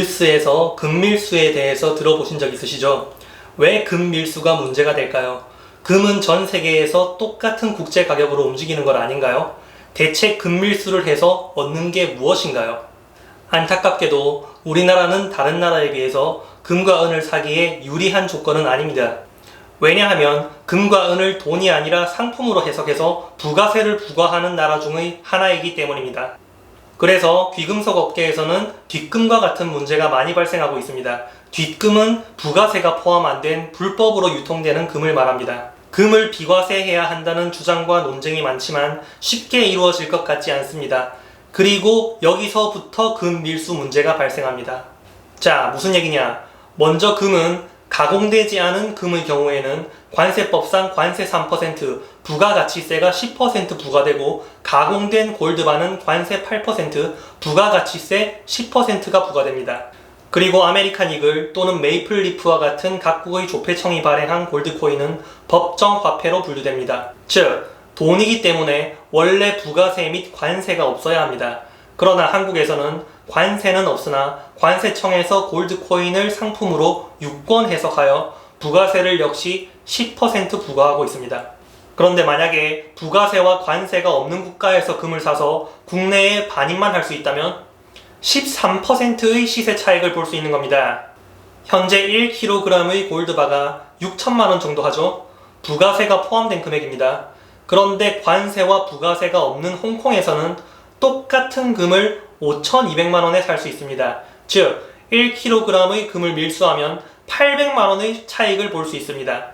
뉴스에서 금밀수에 대해서 들어보신 적 있으시죠? 왜 금밀수가 문제가 될까요? 금은 전 세계에서 똑같은 국제 가격으로 움직이는 것 아닌가요? 대체 금밀수를 해서 얻는 게 무엇인가요? 안타깝게도 우리나라는 다른 나라에 비해서 금과 은을 사기에 유리한 조건은 아닙니다. 왜냐하면 금과 은을 돈이 아니라 상품으로 해석해서 부가세를 부과하는 나라 중의 하나이기 때문입니다. 그래서 귀금속 업계에서는 뒷금과 같은 문제가 많이 발생하고 있습니다. 뒷금은 부가세가 포함 안 된 불법으로 유통되는 금을 말합니다. 금을 비과세해야 한다는 주장과 논쟁이 많지만 쉽게 이루어질 것 같지 않습니다. 그리고 여기서부터 금밀수 문제가 발생합니다. 자, 무슨 얘기냐? 먼저 금은 가공되지 않은 금의 경우에는 관세법상 관세 3%, 부가가치세가 10% 부과되고 가공된 골드바는 관세 8%, 부가가치세 10%가 부과됩니다. 그리고 아메리칸 이글 또는 메이플리프와 같은 각국의 조폐청이 발행한 골드코인은 법정 화폐로 분류됩니다. 즉, 돈이기 때문에 원래 부가세 및 관세가 없어야 합니다. 그러나 한국에서는 관세는 없으나 관세청에서 골드코인을 상품으로 유권 해석하여 부가세를 역시 10% 부과하고 있습니다. 그런데 만약에 부가세와 관세가 없는 국가에서 금을 사서 국내에 반입만 할 수 있다면 13%의 시세 차익을 볼 수 있는 겁니다. 현재 1kg의 골드바가 6천만원 정도 하죠. 부가세가 포함된 금액입니다. 그런데 관세와 부가세가 없는 홍콩에서는 똑같은 금을 5,200만원에 살 수 있습니다. 즉 1kg의 금을 밀수하면 800만원의 차익을 볼 수 있습니다.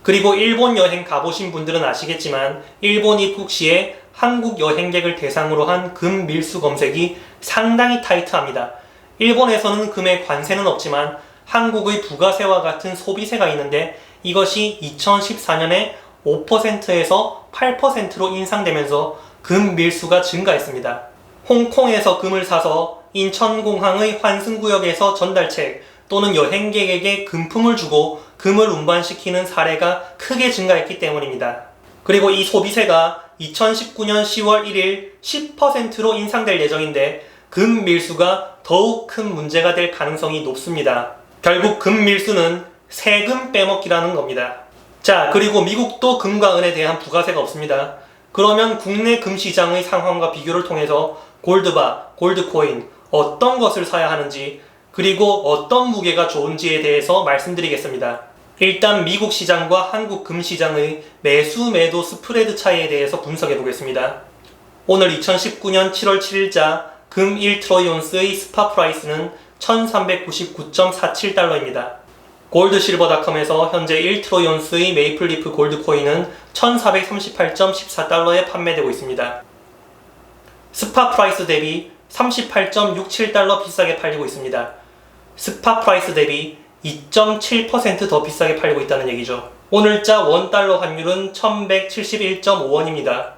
그리고 일본 여행 가보신 분들은 아시겠지만 일본 입국 시에 한국 여행객을 대상으로 한 금 밀수 검색이 상당히 타이트합니다. 일본에서는 금에 관세는 없지만 한국의 부가세와 같은 소비세가 있는데 이것이 2014년에 5%에서 8%로 인상되면서 금 밀수가 증가했습니다. 홍콩에서 금을 사서 인천공항의 환승구역에서 전달책 또는 여행객에게 금품을 주고 금을 운반시키는 사례가 크게 증가했기 때문입니다. 그리고 이 소비세가 2019년 10월 1일 10%로 인상될 예정인데 금 밀수가 더욱 큰 문제가 될 가능성이 높습니다. 결국 금 밀수는 세금 빼먹기라는 겁니다. 자, 그리고 미국도 금과 은에 대한 부가세가 없습니다. 그러면 국내 금시장의 상황과 비교를 통해서 골드바, 골드코인 어떤 것을 사야 하는지 그리고 어떤 무게가 좋은지에 대해서 말씀드리겠습니다. 일단 미국 시장과 한국 금시장의 매수 매도 스프레드 차이에 대해서 분석해 보겠습니다. 오늘 2019년 7월 7일자 금 1트로이온스의 스팟 프라이스는 1399.47달러입니다. 골드실버닷컴에서 현재 1트로이온스의 메이플리프 골드코인은 1438.14달러에 판매되고 있습니다. 스팟 프라이스 대비 38.67달러 비싸게 팔리고 있습니다. 스팟 프라이스 대비 2.7% 더 비싸게 팔리고 있다는 얘기죠. 오늘자 원달러 환율은 1171.5원입니다.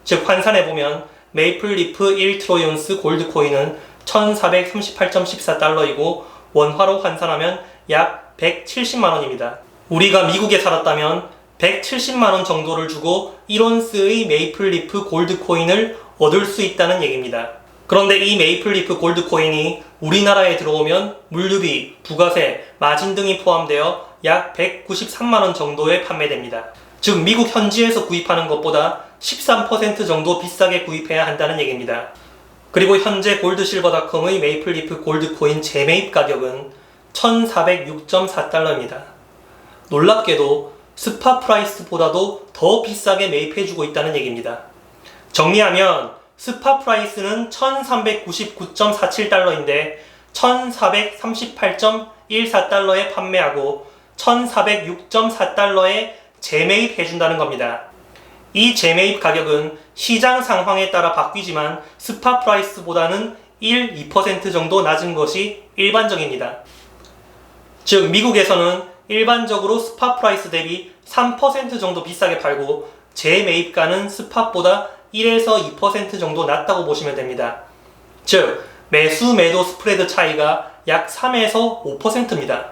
즉 환산해보면 메이플리프 1트로이온스 골드코인은 1438.14달러이고 원화로 환산하면 약 170만원입니다. 우리가 미국에 살았다면 170만원 정도를 주고 1온스의 메이플리프 골드코인을 얻을 수 있다는 얘기입니다. 그런데 이 메이플리프 골드코인이 우리나라에 들어오면 물류비, 부가세, 마진 등이 포함되어 약 193만원 정도에 판매됩니다. 즉 미국 현지에서 구입하는 것보다 13% 정도 비싸게 구입해야 한다는 얘기입니다. 그리고 현재 골드실버닷컴의 메이플리프 골드코인 재매입 가격은 1406.4달러입니다. 놀랍게도 스팟 프라이스보다도 더 비싸게 매입해주고 있다는 얘기입니다. 정리하면 스팟 프라이스는 1399.47달러인데 1438.14달러에 판매하고 1406.4달러에 재매입해준다는 겁니다. 이 재매입 가격은 시장 상황에 따라 바뀌지만 스팟 프라이스보다는 1, 2% 정도 낮은 것이 일반적입니다. 즉 미국에서는 일반적으로 스팟 프라이스 대비 3% 정도 비싸게 팔고 재매입가는 스팟보다 1에서 2% 정도 낮다고 보시면 됩니다. 즉 매수 매도 스프레드 차이가 약 3에서 5%입니다.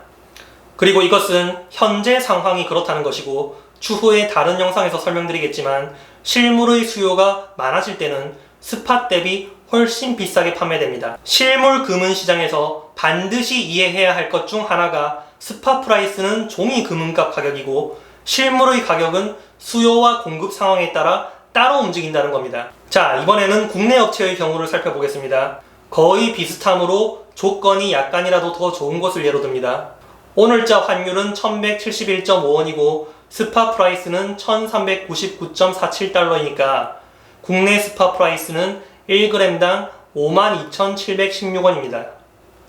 그리고 이것은 현재 상황이 그렇다는 것이고 추후에 다른 영상에서 설명드리겠지만 실물의 수요가 많아질 때는 스팟 대비 훨씬 비싸게 판매됩니다. 실물 금은 시장에서 반드시 이해해야 할 것 중 하나가 스팟 프라이스는 종이 금은값 가격이고 실물의 가격은 수요와 공급 상황에 따라 따로 움직인다는 겁니다. 자, 이번에는 국내 업체의 경우를 살펴보겠습니다. 거의 비슷하므로 조건이 약간이라도 더 좋은 것을 예로 듭니다. 오늘자 환율은 1171.5원이고 스팟 프라이스는 1399.47달러이니까 국내 스팟 프라이스는 1g당 52,716원입니다.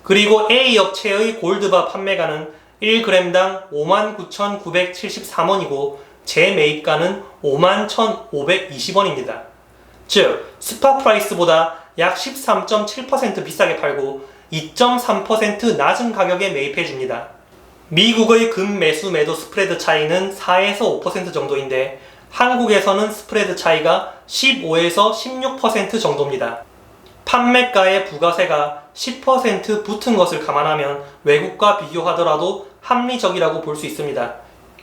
그리고 A 업체의 골드바 판매가는 1g당 59,973원이고 재매입가는 51,520원입니다. 즉, 스팟 프라이스보다 약 13.7% 비싸게 팔고 2.3% 낮은 가격에 매입해줍니다. 미국의 금 매수 매도 스프레드 차이는 4에서 5% 정도인데 한국에서는 스프레드 차이가 15에서 16% 정도입니다. 판매가의 부가세가 10% 붙은 것을 감안하면 외국과 비교하더라도 합리적이라고 볼 수 있습니다.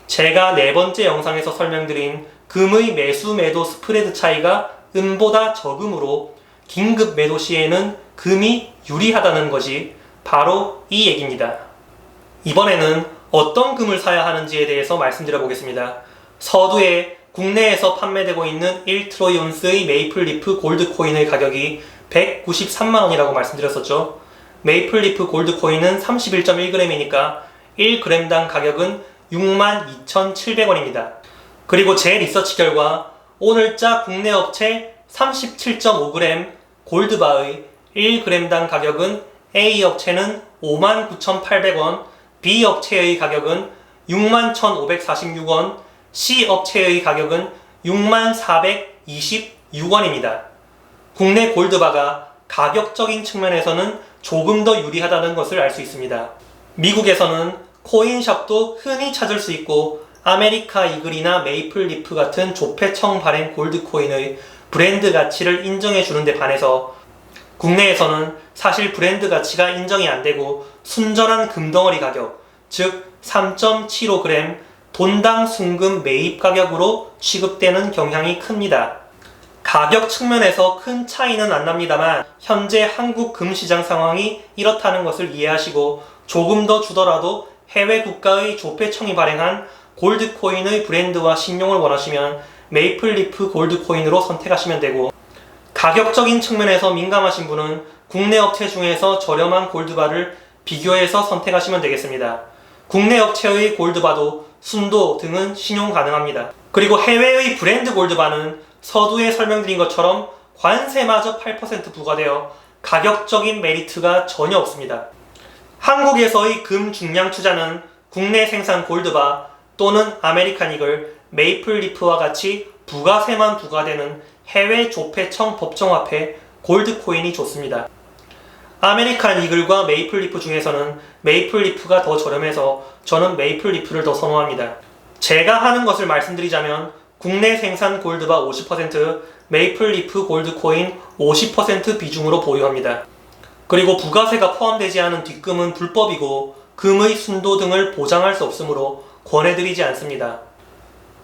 제가 4번째 영상에서 설명드린 금의 매수 매도 스프레드 차이가 은보다 적으므로 긴급 매도 시에는 금이 유리하다는 것이 바로 이 얘기입니다. 이번에는 어떤 금을 사야 하는지에 대해서 말씀드려 보겠습니다. 서두에 국내에서 판매되고 있는 1트로이온스의 메이플리프 골드 코인의 가격이 193만원이라고 말씀드렸었죠. 메이플리프 골드 코인은 31.1g이니까 1g당 가격은 62,700원입니다. 그리고 제 리서치 결과 오늘자 국내 업체 37.5g 골드바의 1g당 가격은 A 업체는 59,800원, B 업체의 가격은 61,546원, C 업체의 가격은 64,26원입니다. 국내 골드바가 가격적인 측면에서는 조금 더 유리하다는 것을 알 수 있습니다. 미국에서는 코인샵도 흔히 찾을 수 있고 아메리카 이글이나 메이플 리프 같은 조폐청 발행 골드 코인의 브랜드 가치를 인정해 주는데 반해서 국내에서는 사실 브랜드 가치가 인정이 안 되고 순전한 금덩어리 가격, 즉 3.75g 돈당 순금 매입 가격으로 취급되는 경향이 큽니다. 가격 측면에서 큰 차이는 안 납니다만 현재 한국 금시장 상황이 이렇다는 것을 이해하시고 조금 더 주더라도 해외 국가의 조폐청이 발행한 골드코인의 브랜드와 신용을 원하시면 메이플리프 골드코인으로 선택하시면 되고, 가격적인 측면에서 민감하신 분은 국내 업체 중에서 저렴한 골드바를 비교해서 선택하시면 되겠습니다. 국내 업체의 골드바도 순도 등은 신용 가능합니다. 그리고 해외의 브랜드 골드바는 서두에 설명드린 것처럼 관세마저 8% 부과되어 가격적인 메리트가 전혀 없습니다. 한국에서의 금 중량 투자는 국내 생산 골드바 또는 아메리칸 이글, 메이플 리프와 같이 부가세만 부과되는 해외 조폐청 법정화폐 골드코인이 좋습니다. 아메리칸 이글과 메이플 리프 중에서는 메이플 리프가 더 저렴해서 저는 메이플 리프를 더 선호합니다. 제가 하는 것을 말씀드리자면 국내 생산 골드바 50%, 메이플 리프 골드코인 50% 비중으로 보유합니다. 그리고 부가세가 포함되지 않은 뒷금은 불법이고 금의 순도 등을 보장할 수 없으므로 권해드리지 않습니다.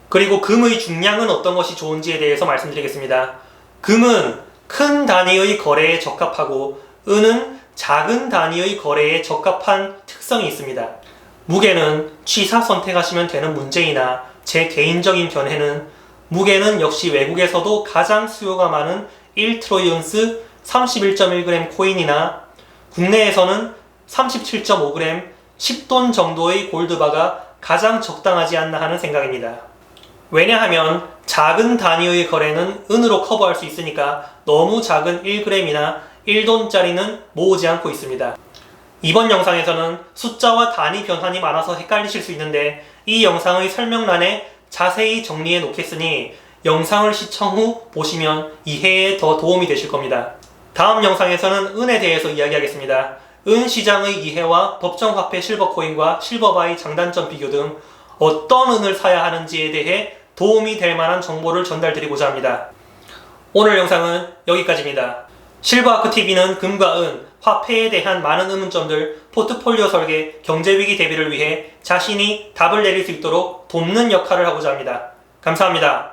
그리고 금의 중량은 어떤 것이 좋은지에 대해서 말씀드리겠습니다. 금은 큰 단위의 거래에 적합하고 은은 작은 단위의 거래에 적합한 특성이 있습니다. 무게는 취사 선택하시면 되는 문제이나 제 개인적인 견해는 무게는 역시 외국에서도 가장 수요가 많은 1트로이온스 31.1g 코인이나 국내에서는 37.5g 10돈 정도의 골드바가 가장 적당하지 않나 하는 생각입니다. 왜냐하면 작은 단위의 거래는 은으로 커버할 수 있으니까 너무 작은 1g이나 1돈짜리는 모으지 않고 있습니다. 이번 영상에서는 숫자와 단위 변환이 많아서 헷갈리실 수 있는데 이 영상의 설명란에 자세히 정리해 놓겠으니 영상을 시청 후 보시면 이해에 더 도움이 되실 겁니다. 다음 영상에서는 은에 대해서 이야기하겠습니다. 은 시장의 이해와 법정화폐 실버코인과 실버바의 장단점 비교 등 어떤 은을 사야 하는지에 대해 도움이 될 만한 정보를 전달드리고자 합니다. 오늘 영상은 여기까지입니다. 실버아크TV는 금과 은, 화폐에 대한 많은 의문점들, 포트폴리오 설계, 경제위기 대비를 위해 자신이 답을 내릴 수 있도록 돕는 역할을 하고자 합니다. 감사합니다.